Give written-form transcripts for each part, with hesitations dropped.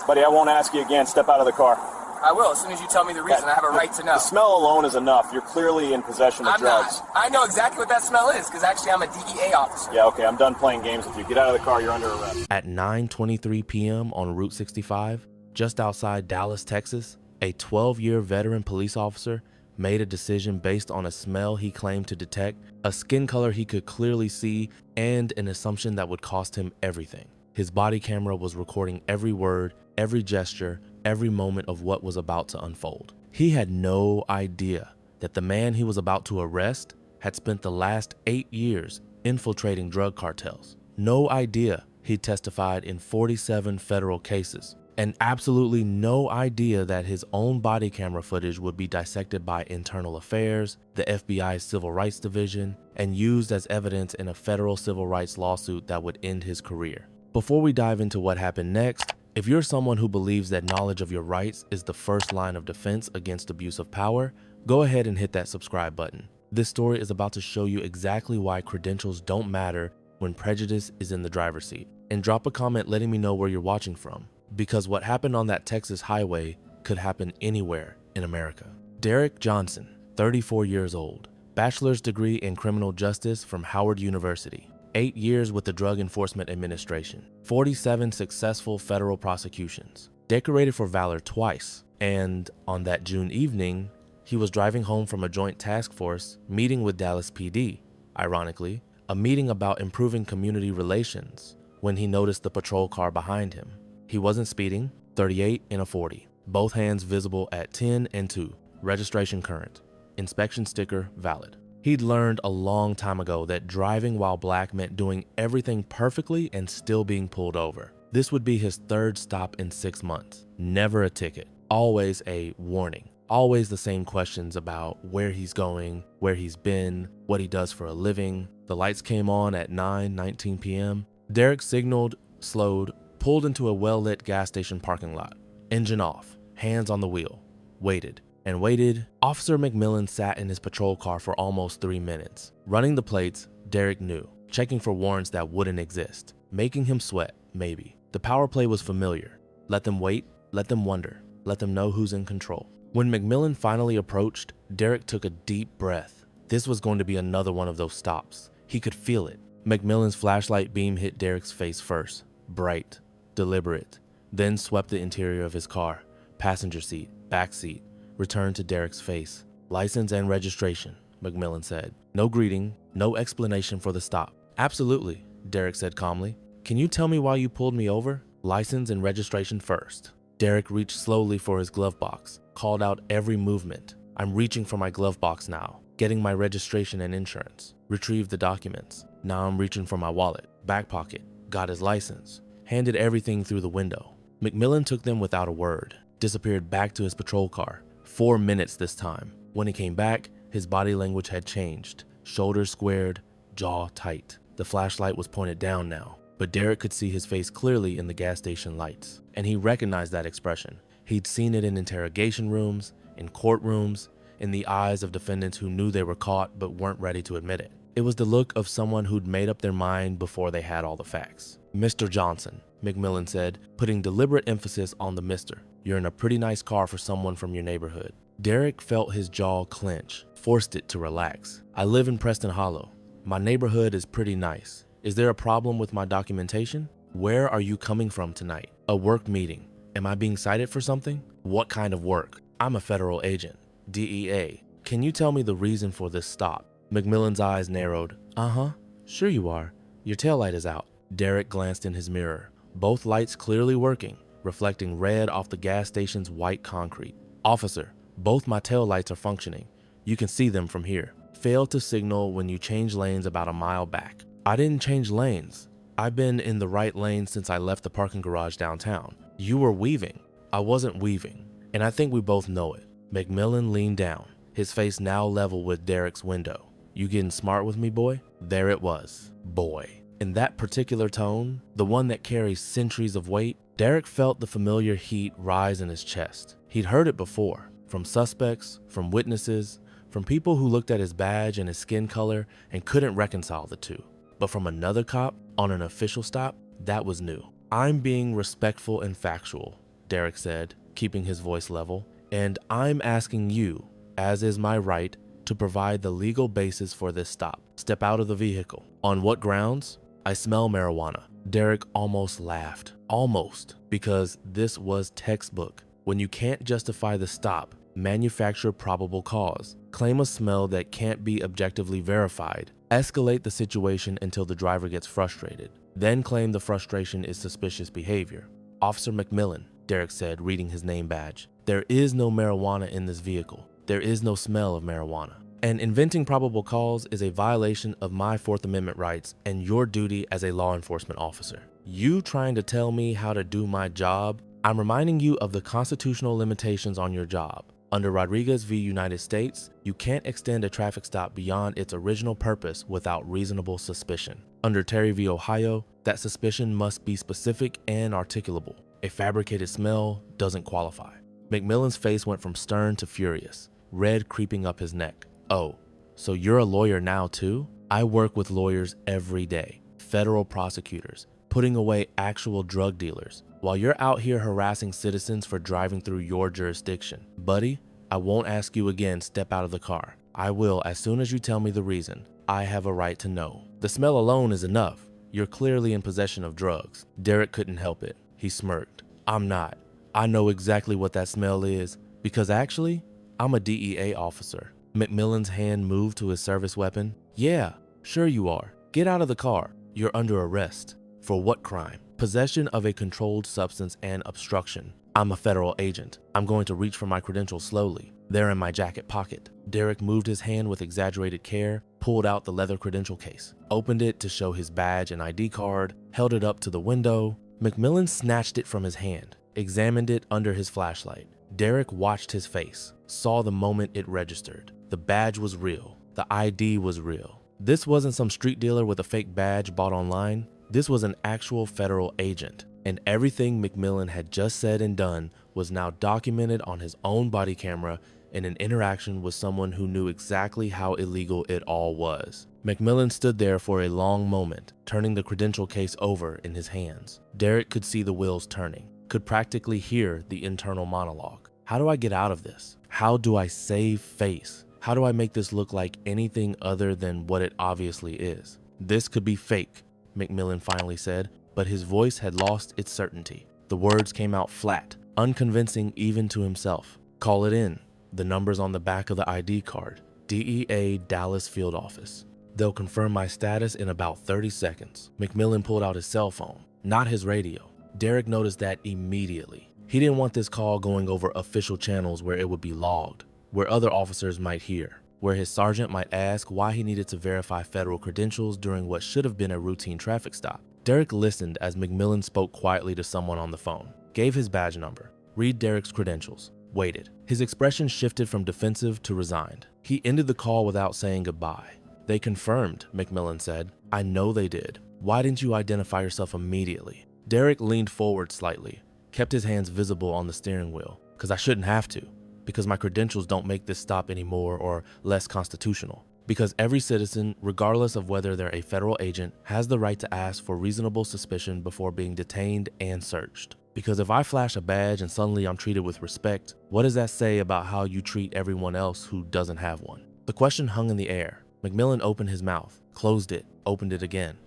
Buddy, I won't ask you again. Step out of the car. I will, as soon as you tell me the reason. I have a right to know. The smell alone is enough. You're clearly in possession of drugs. Not. I know exactly what that smell is, because actually I'm a DEA officer. Yeah, okay, I'm done playing games with you. Get out of the car, you're under arrest. At 9:23 p.m. on Route 65, just outside Dallas, Texas, a 12-year veteran police officer made a decision based on a smell he claimed to detect, a skin color he could clearly see, and an assumption that would cost him everything. His body camera was recording every word, every gesture, every moment of what was about to unfold. He had no idea that the man he was about to arrest had spent the last 8 years infiltrating drug cartels. No idea he testified in 47 federal cases, and absolutely no idea that his own body camera footage would be dissected by Internal Affairs, the FBI's Civil Rights Division, and used as evidence in a federal civil rights lawsuit that would end his career. Before we dive into what happened next, if you're someone who believes that knowledge of your rights is the first line of defense against abuse of power, go ahead and hit that subscribe button. This story is about to show you exactly why credentials don't matter when prejudice is in the driver's seat. And drop a comment letting me know where you're watching from, because what happened on that Texas highway could happen anywhere in America. Derek Johnson, 34 years old, bachelor's degree in criminal justice from Howard University, 8 years with the Drug Enforcement Administration, 47 successful federal prosecutions, decorated for valor twice, and on that June evening, he was driving home from a joint task force meeting with Dallas PD, ironically, a meeting about improving community relations, when he noticed the patrol car behind him. He wasn't speeding, 38 in a 40, both hands visible at 10 and 2, registration current, inspection sticker valid. He'd learned a long time ago that driving while black meant doing everything perfectly and still being pulled over. This would be his third stop in 6 months. Never a ticket, always a warning. Always the same questions about where he's going, where he's been, what he does for a living. The lights came on at 9:19 p.m. Derek signaled, slowed, pulled into a well-lit gas station parking lot. Engine off, hands on the wheel, waited. And waited. Officer McMillan sat in his patrol car for almost 3 minutes. Running the plates, Derek knew, checking for warrants that wouldn't exist, making him sweat, maybe. The power play was familiar. Let them wait, let them wonder, let them know who's in control. When McMillan finally approached, Derek took a deep breath. This was going to be another one of those stops. He could feel it. McMillan's flashlight beam hit Derek's face first, bright, deliberate, then swept the interior of his car, passenger seat, back seat, returned to Derek's face. License and registration, McMillan said. No greeting, no explanation for the stop. Absolutely, Derek said calmly. Can you tell me why you pulled me over? License and registration first. Derek reached slowly for his glove box, called out every movement. I'm reaching for my glove box now, getting my registration and insurance. Retrieved the documents. Now I'm reaching for my wallet, back pocket, got his license. Handed everything through the window. McMillan took them without a word, disappeared back to his patrol car. 4 minutes this time. When he came back, his body language had changed. Shoulders squared, jaw tight. The flashlight was pointed down now, but Derek could see his face clearly in the gas station lights, and he recognized that expression. He'd seen it in interrogation rooms, in courtrooms, in the eyes of defendants who knew they were caught but weren't ready to admit it. It was the look of someone who'd made up their mind before they had all the facts. Mr. Johnson, McMillan said, putting deliberate emphasis on the Mr. You're in a pretty nice car for someone from your neighborhood. Derek felt his jaw clench, forced it to relax. I live in Preston Hollow. My neighborhood is pretty nice. Is there a problem with my documentation? Where are you coming from tonight? A work meeting. Am I being cited for something? What kind of work? I'm a federal agent. DEA. Can you tell me the reason for this stop? McMillan's eyes narrowed. Uh-huh. Sure you are. Your taillight is out. Derek glanced in his mirror. Both lights clearly working, reflecting red off the gas station's white concrete. Officer, both my tail lights are functioning. You can see them from here. Failed to signal when you changed lanes about a mile back. I didn't change lanes. I've been in the right lane since I left the parking garage downtown. You were weaving. I wasn't weaving, and I think we both know it. McMillan leaned down, his face now level with Derek's window. You getting smart with me, boy? There it was. Boy. In that particular tone, the one that carries centuries of weight, Derek felt the familiar heat rise in his chest. He'd heard it before, from suspects, from witnesses, from people who looked at his badge and his skin color and couldn't reconcile the two. But from another cop, on an official stop, that was new. I'm being respectful and factual, Derek said, keeping his voice level, and I'm asking you, as is my right, to provide the legal basis for this stop. Step out of the vehicle. On what grounds? I smell marijuana. Derek almost laughed. Almost, because this was textbook. When you can't justify the stop, manufacture probable cause, claim a smell that can't be objectively verified, escalate the situation until the driver gets frustrated, then claim the frustration is suspicious behavior. Officer McMillan, Derek said, reading his name badge. There is no marijuana in this vehicle. There is no smell of marijuana. And inventing probable cause is a violation of my Fourth Amendment rights and your duty as a law enforcement officer. You trying to tell me how to do my job? I'm reminding you of the constitutional limitations on your job. Under Rodriguez v. United States, you can't extend a traffic stop beyond its original purpose without reasonable suspicion. Under Terry v. Ohio, that suspicion must be specific and articulable. A fabricated smell doesn't qualify. McMillan's face went from stern to furious, red creeping up his neck. Oh, so you're a lawyer now too? I work with lawyers every day, federal prosecutors, putting away actual drug dealers, while you're out here harassing citizens for driving through your jurisdiction. Buddy, I won't ask you again, step out of the car. I will as soon as you tell me the reason. I have a right to know. The smell alone is enough. You're clearly in possession of drugs. Derek couldn't help it. He smirked. I'm not. I know exactly what that smell is, because actually, I'm a DEA officer. McMillan's hand moved to his service weapon. Yeah, sure you are. Get out of the car. You're under arrest. For what crime? Possession of a controlled substance and obstruction. I'm a federal agent. I'm going to reach for my credentials slowly. They're in my jacket pocket. Derek moved his hand with exaggerated care, pulled out the leather credential case, opened it to show his badge and ID card, held it up to the window. McMillan snatched it from his hand, examined it under his flashlight. Derek watched his face, saw the moment it registered. The badge was real. The ID was real. This wasn't some street dealer with a fake badge bought online. This was an actual federal agent, and everything McMillan had just said and done was now documented on his own body camera in an interaction with someone who knew exactly how illegal it all was. McMillan stood there for a long moment, turning the credential case over in his hands. Derek could see the wheels turning, could practically hear the internal monologue. How do I get out of this? How do I save face? How do I make this look like anything other than what it obviously is? This could be fake, McMillan finally said, but his voice had lost its certainty. The words came out flat, unconvincing even to himself. Call it in. The number's on the back of the ID card. DEA Dallas Field Office. They'll confirm my status in about 30 seconds. McMillan pulled out his cell phone, not his radio. Derek noticed that immediately. He didn't want this call going over official channels where it would be logged, where other officers might hear, where his sergeant might ask why he needed to verify federal credentials during what should have been a routine traffic stop. Derek listened as McMillan spoke quietly to someone on the phone, gave his badge number, read Derek's credentials, waited. His expression shifted from defensive to resigned. He ended the call without saying goodbye. They confirmed, McMillan said. I know they did. Why didn't you identify yourself immediately? Derek leaned forward slightly, kept his hands visible on the steering wheel. Because I shouldn't have to. Because my credentials don't make this stop any more or less constitutional. Because every citizen, regardless of whether they're a federal agent, has the right to ask for reasonable suspicion before being detained and searched. Because if I flash a badge and suddenly I'm treated with respect, what does that say about how you treat everyone else who doesn't have one? The question hung in the air. McMillan opened his mouth, closed it, opened it again.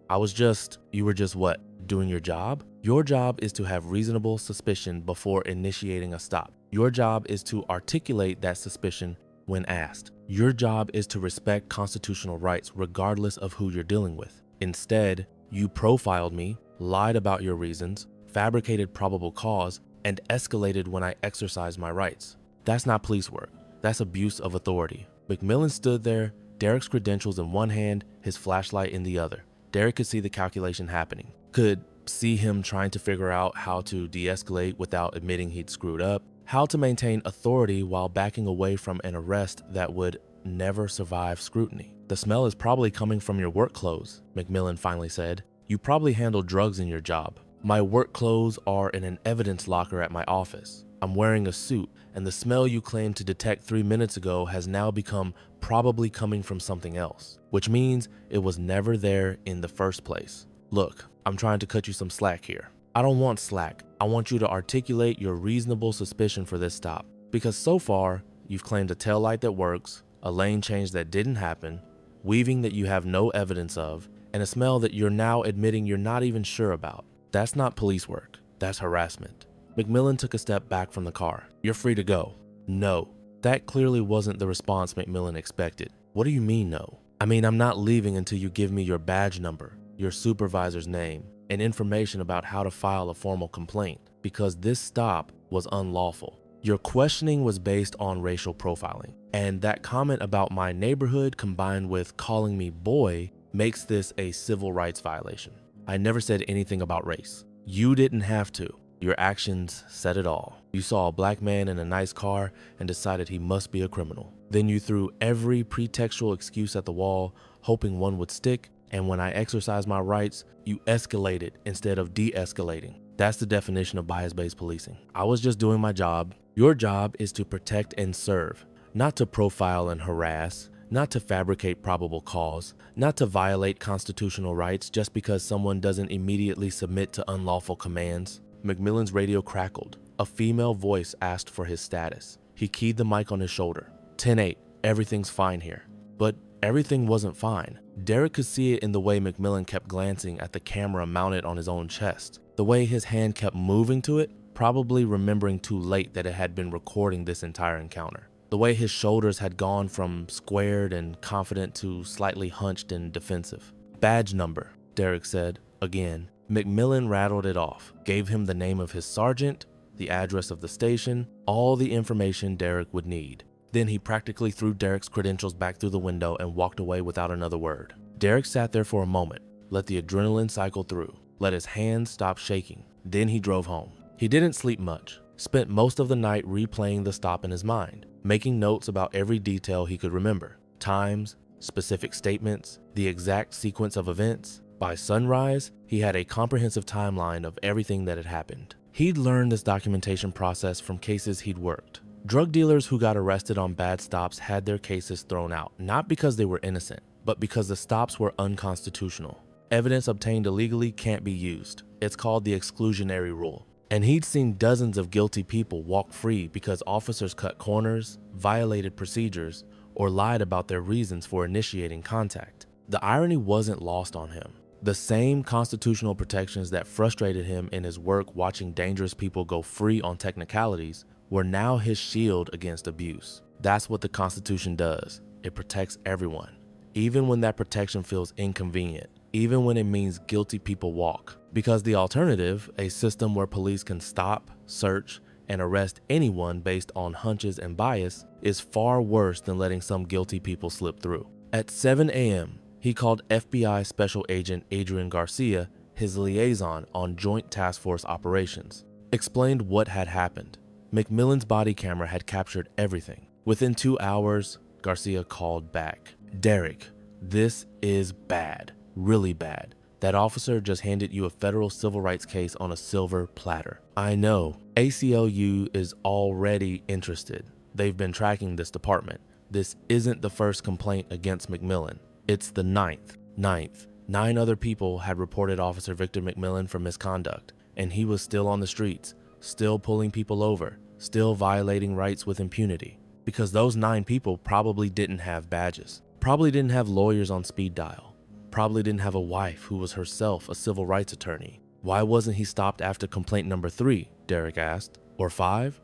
You were just what? Doing your job? Your job is to have reasonable suspicion before initiating a stop. Your job is to articulate that suspicion when asked. Your job is to respect constitutional rights regardless of who you're dealing with. Instead, you profiled me, lied about your reasons, fabricated probable cause, and escalated when I exercised my rights. That's not police work. That's abuse of authority. McMillan stood there, Derek's credentials in one hand, his flashlight in the other. Derek could see the calculation happening, could see him trying to figure out how to de-escalate without admitting he'd screwed up, how to maintain authority while backing away from an arrest that would never survive scrutiny. The smell is probably coming from your work clothes, McMillan finally said. You probably handle drugs in your job. My work clothes are in an evidence locker at my office. I'm wearing a suit, and the smell you claimed to detect 3 minutes ago has now become probably coming from something else, which means it was never there in the first place. Look, I'm trying to cut you some slack here. I don't want slack. I want you to articulate your reasonable suspicion for this stop. Because so far, you've claimed a taillight that works, a lane change that didn't happen, weaving that you have no evidence of, and a smell that you're now admitting you're not even sure about. That's not police work. That's harassment. McMillan took a step back from the car. You're free to go. No. That clearly wasn't the response McMillan expected. What do you mean no? I mean, I'm not leaving until you give me your badge number, your supervisor's name, and information about how to file a formal complaint, because this stop was unlawful. Your questioning was based on racial profiling, and that comment about my neighborhood combined with calling me boy makes this a civil rights violation. I never said anything about race. You didn't have to. Your actions said it all. You saw a black man in a nice car and decided he must be a criminal. Then you threw every pretextual excuse at the wall, hoping one would stick, and when I exercised my rights, you escalated instead of de-escalating. That's the definition of bias-based policing. I was just doing my job. Your job is to protect and serve, not to profile and harass, not to fabricate probable cause, not to violate constitutional rights just because someone doesn't immediately submit to unlawful commands. McMillan's radio crackled. A female voice asked for his status. He keyed the mic on his shoulder. 10-8, everything's fine here. But everything wasn't fine. Derek could see it in the way McMillan kept glancing at the camera mounted on his own chest. The way his hand kept moving to it, probably remembering too late that it had been recording this entire encounter. The way his shoulders had gone from squared and confident to slightly hunched and defensive. Badge number, Derek said, again. McMillan rattled it off, gave him the name of his sergeant, the address of the station, all the information Derek would need. Then he practically threw Derek's credentials back through the window and walked away without another word. Derek sat there for a moment, let the adrenaline cycle through, let his hands stop shaking. Then he drove home. He didn't sleep much, spent most of the night replaying the stop in his mind, making notes about every detail he could remember. Times, specific statements, the exact sequence of events. By sunrise, he had a comprehensive timeline of everything that had happened. He'd learned this documentation process from cases he'd worked. Drug dealers who got arrested on bad stops had their cases thrown out, not because they were innocent, but because the stops were unconstitutional. Evidence obtained illegally can't be used. It's called the exclusionary rule. And he'd seen dozens of guilty people walk free because officers cut corners, violated procedures, or lied about their reasons for initiating contact. The irony wasn't lost on him. The same constitutional protections that frustrated him in his work watching dangerous people go free on technicalities were now his shield against abuse. That's what the Constitution does. It protects everyone, even when that protection feels inconvenient, even when it means guilty people walk. Because the alternative, a system where police can stop, search, and arrest anyone based on hunches and bias, is far worse than letting some guilty people slip through. At 7 a.m., he called FBI Special Agent Adrian Garcia, his liaison on Joint Task Force operations, explained what had happened. McMillan's body camera had captured everything. Within 2 hours, Garcia called back. Derek, this is bad, really bad. That officer just handed you a federal civil rights case on a silver platter. I know, ACLU is already interested. They've been tracking this department. This isn't the first complaint against McMillan. It's the ninth. 9 other people had reported Officer Victor McMillan for misconduct, and he was still on the streets, still pulling people over, still violating rights with impunity. Because those 9 people probably didn't have badges, probably didn't have lawyers on speed dial, probably didn't have a wife who was herself a civil rights attorney. Why wasn't he stopped after complaint number 3, Derek asked, or 5,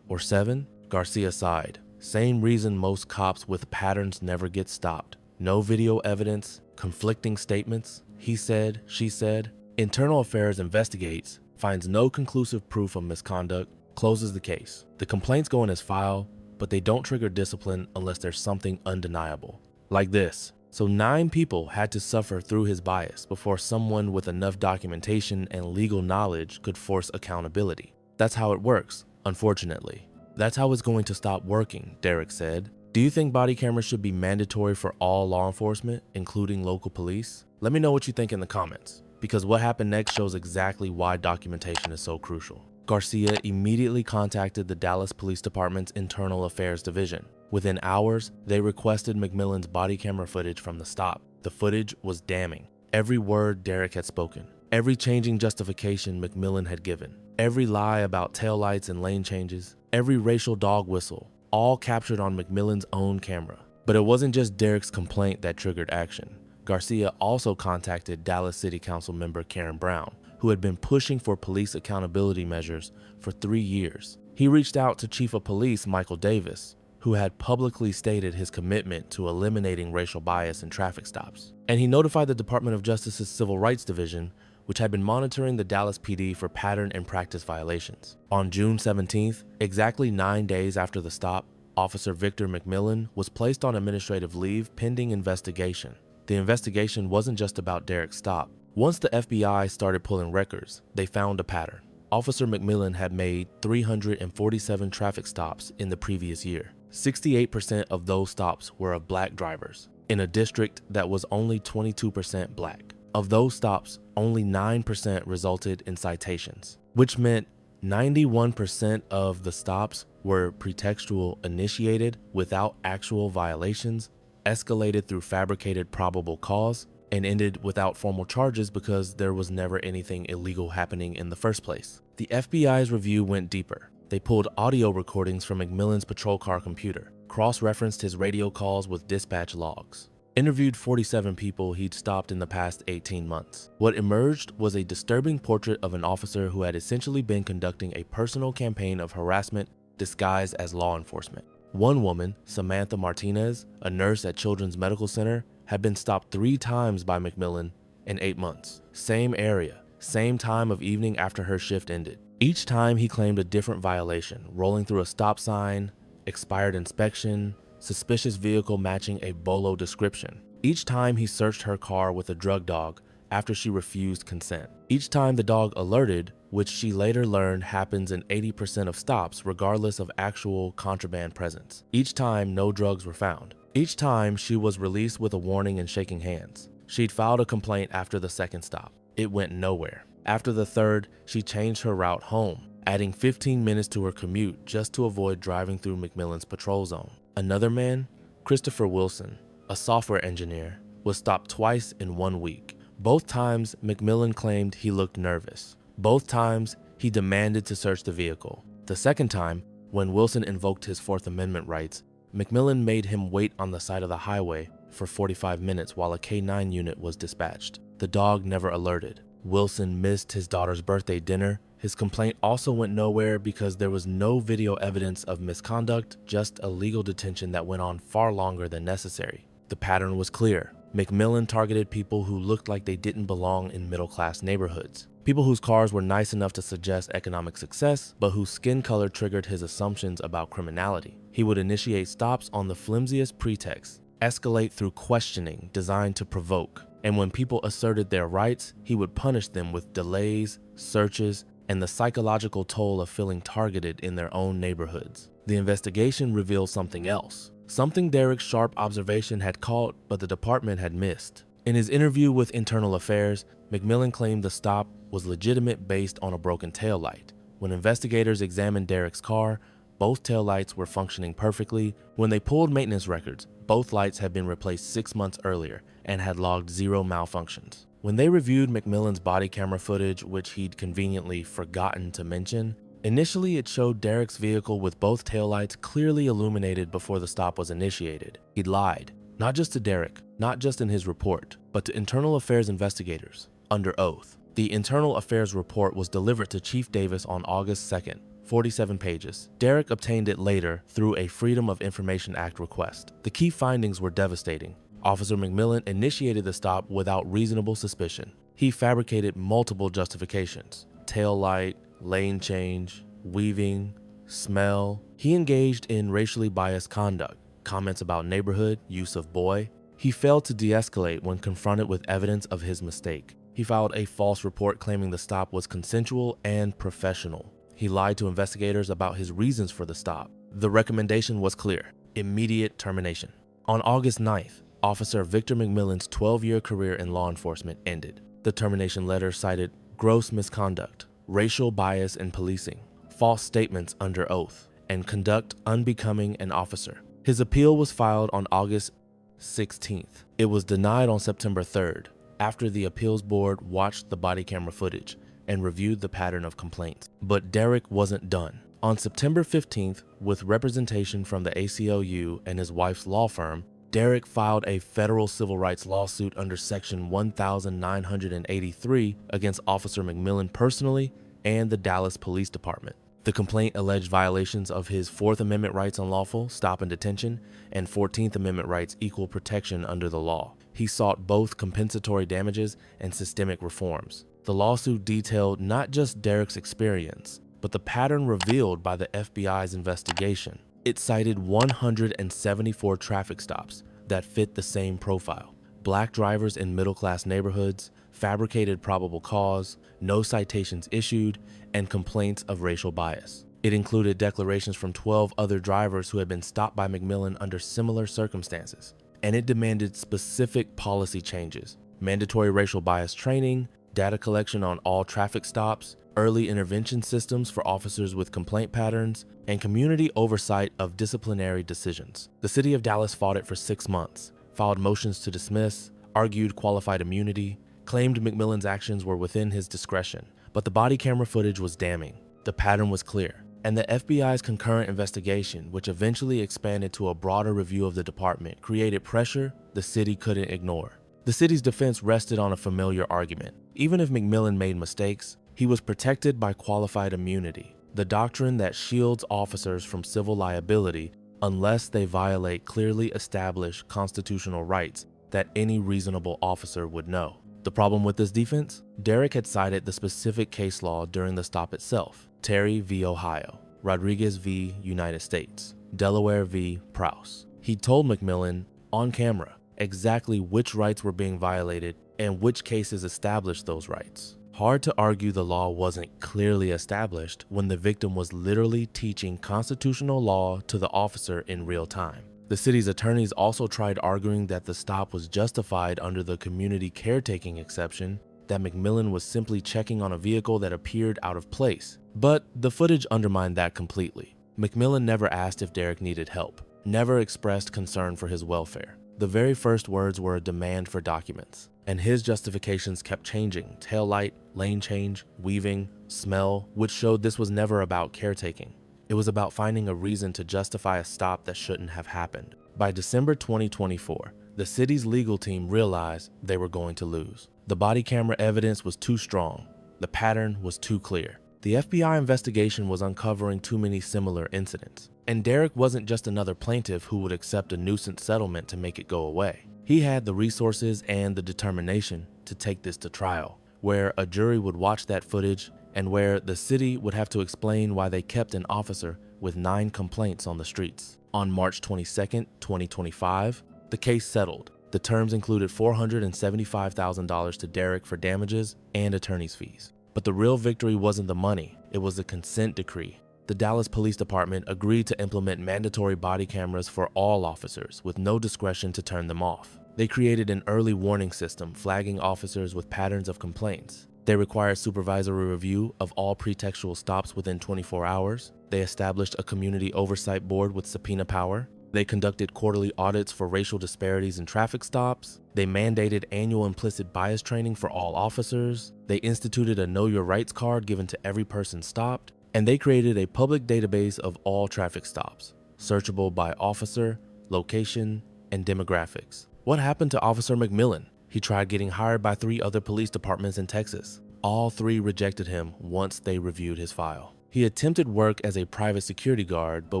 or 7? Garcia sighed. Same reason most cops with patterns never get stopped. No video evidence, conflicting statements, he said, she said. Internal Affairs investigates, finds no conclusive proof of misconduct, closes the case. The complaints go in his file, but they don't trigger discipline unless there's something undeniable. Like this. So 9 people had to suffer through his bias before someone with enough documentation and legal knowledge could force accountability. That's how it works, unfortunately. That's how it's going to stop working, Derek said. Do you think body cameras should be mandatory for all law enforcement, including local police? Let me know what you think in the comments, because what happened next shows exactly why documentation is so crucial. Garcia immediately contacted the Dallas Police Department's Internal Affairs Division. Within hours, they requested McMillan's body camera footage from the stop. The footage was damning. Every word Derek had spoken, Every changing justification McMillan had given, every lie about taillights and lane changes, every racial dog whistle, all captured on McMillan's own camera. But it wasn't just Derek's complaint that triggered action. Garcia also contacted Dallas City Council member Karen Brown, who had been pushing for police accountability measures for 3 years. He reached out to Chief of Police Michael Davis, who had publicly stated his commitment to eliminating racial bias in traffic stops. And he notified the Department of Justice's Civil Rights Division, which had been monitoring the Dallas PD for pattern and practice violations. On June 17th, exactly 9 days after the stop, Officer Victor McMillan was placed on administrative leave pending investigation. The investigation wasn't just about Derek's stop. Once the FBI started pulling records, they found a pattern. Officer McMillan had made 347 traffic stops in the previous year. 68% of those stops were of black drivers, in a district that was only 22% black. Of those stops, only 9% resulted in citations, which meant 91% of the stops were pretextual initiated without actual violations, escalated through fabricated probable cause, and ended without formal charges because there was never anything illegal happening in the first place. The FBI's review went deeper. They pulled audio recordings from McMillan's patrol car computer, cross-referenced his radio calls with dispatch logs, interviewed 47 people he'd stopped in the past 18 months. What emerged was a disturbing portrait of an officer who had essentially been conducting a personal campaign of harassment disguised as law enforcement. One woman, Samantha Martinez, a nurse at Children's Medical Center, had been stopped 3 times by McMillan in 8 months. Same area, same time of evening after her shift ended. Each time he claimed a different violation, rolling through a stop sign, expired inspection, suspicious vehicle matching a bolo description. Each time he searched her car with a drug dog after she refused consent. Each time the dog alerted, which she later learned happens in 80% of stops regardless of actual contraband presence. Each time no drugs were found. Each time she was released with a warning and shaking hands. She'd filed a complaint after the second stop. It went nowhere. After the third, she changed her route home, adding 15 minutes to her commute just to avoid driving through McMillan's patrol zone. Another man, Christopher Wilson, a software engineer, was stopped twice in 1 week. Both times, McMillan claimed he looked nervous. Both times, he demanded to search the vehicle. The second time, when Wilson invoked his Fourth Amendment rights, McMillan made him wait on the side of the highway for 45 minutes while a K-9 unit was dispatched. The dog never alerted. Wilson missed his daughter's birthday dinner. His complaint also went nowhere because there was no video evidence of misconduct, just a legal detention that went on far longer than necessary. The pattern was clear. McMillan targeted people who looked like they didn't belong in middle-class neighborhoods. People whose cars were nice enough to suggest economic success, but whose skin color triggered his assumptions about criminality. He would initiate stops on the flimsiest pretext, escalate through questioning designed to provoke, and when people asserted their rights, he would punish them with delays, searches, and the psychological toll of feeling targeted in their own neighborhoods. The investigation revealed something else, something Derek's sharp observation had caught but the department had missed. In his interview with Internal Affairs, McMillan claimed the stop was legitimate based on a broken taillight. When investigators examined Derek's car, both taillights were functioning perfectly. When they pulled maintenance records, both lights had been replaced 6 months earlier and had logged 0 malfunctions. When they reviewed McMillan's body camera footage, which he'd conveniently forgotten to mention, initially it showed Derek's vehicle with both taillights clearly illuminated before the stop was initiated. He'd lied, not just to Derek, not just in his report, but to Internal Affairs investigators, under oath. The Internal Affairs report was delivered to Chief Davis on August 2nd, 47 pages. Derek obtained it later through a Freedom of Information Act request. The key findings were devastating. Officer McMillan initiated the stop without reasonable suspicion. He fabricated multiple justifications: tail light, lane change, weaving, smell. He engaged in racially biased conduct, comments about neighborhood, use of boy. He failed to de-escalate when confronted with evidence of his mistake. He filed a false report claiming the stop was consensual and professional. He lied to investigators about his reasons for the stop. The recommendation was clear: immediate termination. On August 9th, Officer Victor McMillan's 12-year career in law enforcement ended. The termination letter cited gross misconduct, racial bias in policing, false statements under oath, and conduct unbecoming an officer. His appeal was filed on August 16th. It was denied on September 3rd. after the appeals board watched the body camera footage and reviewed the pattern of complaints. But Derek wasn't done. On September 15th, with representation from the ACLU and his wife's law firm, Derek filed a federal civil rights lawsuit under Section 1983 against Officer McMillan personally and the Dallas Police Department. The complaint alleged violations of his Fourth Amendment rights unlawful stop and detention and 14th Amendment rights equal protection under the law. He sought both compensatory damages and systemic reforms. The lawsuit detailed not just Derek's experience, but the pattern revealed by the FBI's investigation. It cited 174 traffic stops that fit the same profile: black drivers in middle-class neighborhoods, fabricated probable cause, no citations issued, and complaints of racial bias. It included declarations from 12 other drivers who had been stopped by McMillan under similar circumstances. And it demanded specific policy changes: mandatory racial bias training, data collection on all traffic stops, early intervention systems for officers with complaint patterns, and community oversight of disciplinary decisions. The city of Dallas fought it for 6 months, filed motions to dismiss, argued qualified immunity, claimed McMillan's actions were within his discretion. But the body camera footage was damning. The pattern was clear. And the FBI's concurrent investigation, which eventually expanded to a broader review of the department, created pressure the city couldn't ignore. The city's defense rested on a familiar argument. Even if McMillan made mistakes, he was protected by qualified immunity, the doctrine that shields officers from civil liability unless they violate clearly established constitutional rights that any reasonable officer would know. The problem with this defense? Derek had cited the specific case law during the stop itself: Terry v. Ohio, Rodriguez v. United States, Delaware v. Prowse. He told McMillan on camera exactly which rights were being violated and which cases established those rights. Hard to argue the law wasn't clearly established when the victim was literally teaching constitutional law to the officer in real time. The city's attorneys also tried arguing that the stop was justified under the community caretaking exception, that McMillan was simply checking on a vehicle that appeared out of place. But the footage undermined that completely. McMillan never asked if Derek needed help, never expressed concern for his welfare. The very first words were a demand for documents, and his justifications kept changing: taillight, lane change, weaving, smell, which showed this was never about caretaking. It was about finding a reason to justify a stop that shouldn't have happened. By December 2024, the city's legal team realized they were going to lose. The body camera evidence was too strong. The pattern was too clear. The FBI investigation was uncovering too many similar incidents. And Derek wasn't just another plaintiff who would accept a nuisance settlement to make it go away. He had the resources and the determination to take this to trial, where a jury would watch that footage and where the city would have to explain why they kept an officer with 9 complaints on the streets. On March 22, 2025, the case settled. The terms included $475,000 to Derek for damages and attorney's fees. But the real victory wasn't the money, it was the consent decree. The Dallas Police Department agreed to implement mandatory body cameras for all officers with no discretion to turn them off. They created an early warning system flagging officers with patterns of complaints. They required supervisory review of all pretextual stops within 24 hours. They established a community oversight board with subpoena power. They conducted quarterly audits for racial disparities in traffic stops. They mandated annual implicit bias training for all officers. They instituted a Know Your Rights card given to every person stopped. And they created a public database of all traffic stops, searchable by officer, location, and demographics. What happened to Officer McMillan? He tried getting hired by 3 other police departments in Texas. All 3 rejected him once they reviewed his file. He attempted work as a private security guard, but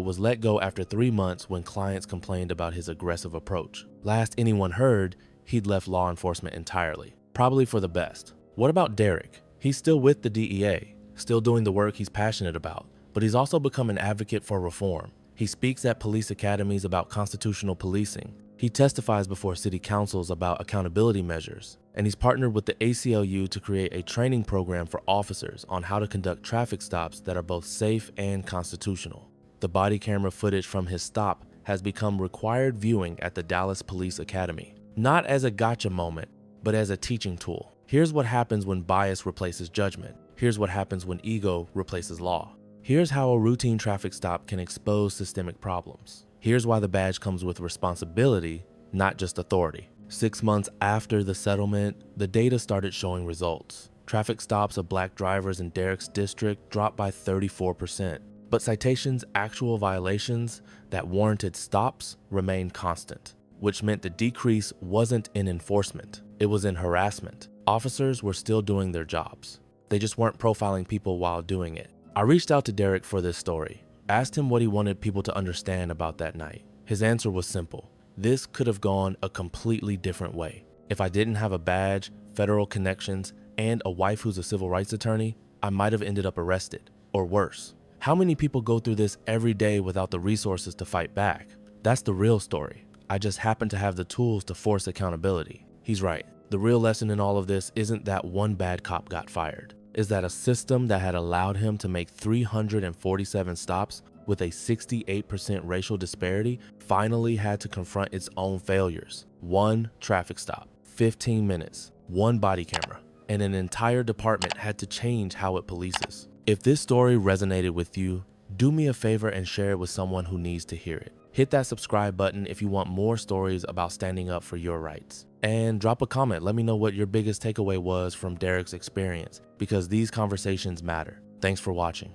was let go after 3 months when clients complained about his aggressive approach. Last anyone heard, he'd left law enforcement entirely, probably for the best. What about Derek? He's still with the DEA, still doing the work he's passionate about, but he's also become an advocate for reform. He speaks at police academies about constitutional policing. He testifies before city councils about accountability measures, and he's partnered with the ACLU to create a training program for officers on how to conduct traffic stops that are both safe and constitutional. The body camera footage from his stop has become required viewing at the Dallas Police Academy, not as a gotcha moment, but as a teaching tool. Here's what happens when bias replaces judgment. Here's what happens when ego replaces law. Here's how a routine traffic stop can expose systemic problems. Here's why the badge comes with responsibility, not just authority. 6 months after the settlement, the data started showing results. Traffic stops of black drivers in Derek's district dropped by 34%, but citations, actual violations that warranted stops, remained constant, which meant the decrease wasn't in enforcement, it was in harassment. Officers were still doing their jobs. They just weren't profiling people while doing it. I reached out to Derek for this story, asked him what he wanted people to understand about that night. His answer was simple. This could have gone a completely different way. If I didn't have a badge, federal connections, and a wife who's a civil rights attorney, I might have ended up arrested, or worse. How many people go through this every day without the resources to fight back? That's the real story. I just happen to have the tools to force accountability. He's right. The real lesson in all of this isn't that one bad cop got fired. Is that a system that had allowed him to make 347 stops with a 68% racial disparity finally had to confront its own failures. One traffic stop, 15 minutes, one body camera, and an entire department had to change how it polices. If this story resonated with you, do me a favor and share it with someone who needs to hear it. Hit that subscribe button if you want more stories about standing up for your rights. And drop a comment, let me know what your biggest takeaway was from Derek's experience, because these conversations matter. Thanks for watching.